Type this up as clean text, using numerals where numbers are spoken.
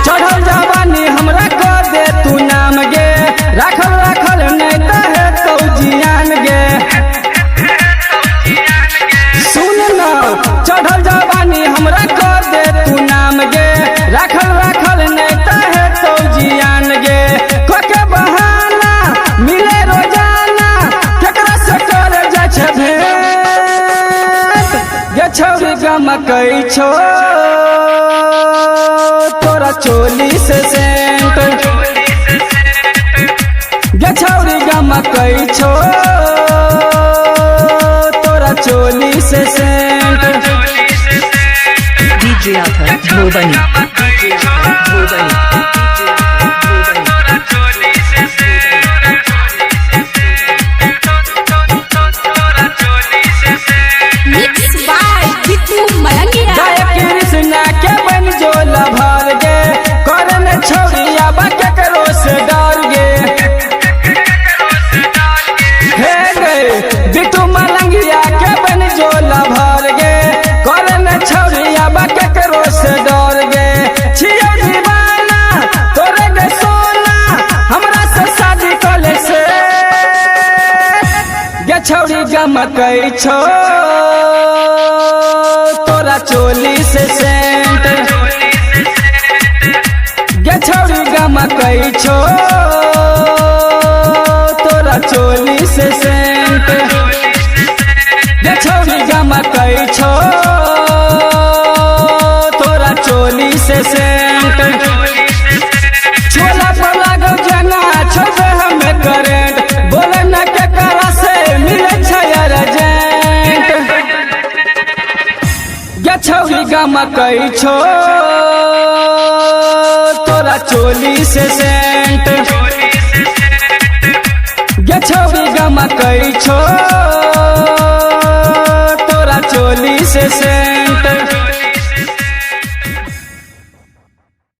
चढ़ल जवानी हमरा को दे तू नाम गे, राखल राखल नहीं तो है तो जियान गे। सुन न चढ़ल जवानी हमरा को दे तू नाम गे, राखल राखल नहीं तो है तो जियान गे। कोके बहाना मिले रोजाना केकरा से कर जा छे भेंट, गे छौरी गमकै छो तोरा चोली से सेंट, गे छौरी गमकै छो तोरा चोली से scent. DJ Alka Bhurbani. Krishna के बन जो लभर गे, करन छौरिया बा केकरो से डर गे। हे गे बिट्टू मलंगिया के बन जो लभर गे, करन छौरिया बा केकरो से डर गे। छियो दीवाना तोरे गे सोना, हमरा से शादी कले से गे छौरी गमकै छो तोरा चोली से सेंट, गे छौरी गमकै छो तोरा चोली से सेंट, गे छौरी गमकै छो तोरा चोली से सेंट। छोला पर लागल जना छोबे हमें करेंट, बोले न के करा से मिले छै अर्जेंट, गे छौरी गमकै छो तोरा चोली से सेंट, गे छौरी गमकै छो